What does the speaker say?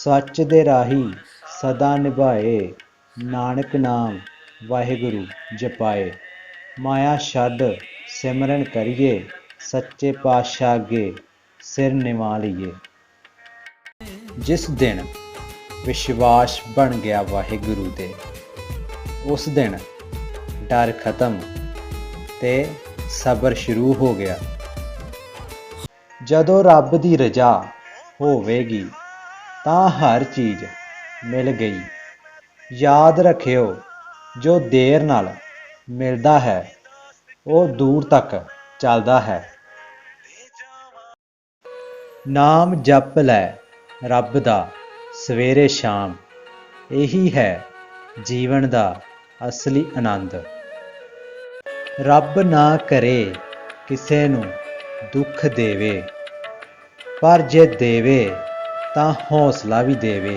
सच दे राही सदा निभाए, नानक नाम वाहिगुरु जपाए। माया छड्ड सिमरन करिए, सच्चे पातशाह अगे सिर निवा लीए। जिस दिन विश्वास बन गया वाहिगुरु दे, उस दिन डर खत्म ते सबर शुरू हो गया। जदों रब दी रजा होवेगी तां हर चीज़ मिल गई। याद रखियो जो देर नाल मिलदा है वो दूर तक चलदा है। नाम जप लै रब दा सवेरे शाम, यही है जीवन दा असली आनंद। रब ना करे किसे नूं दुख देवे, पर जे देवे तां हौसला भी देवे।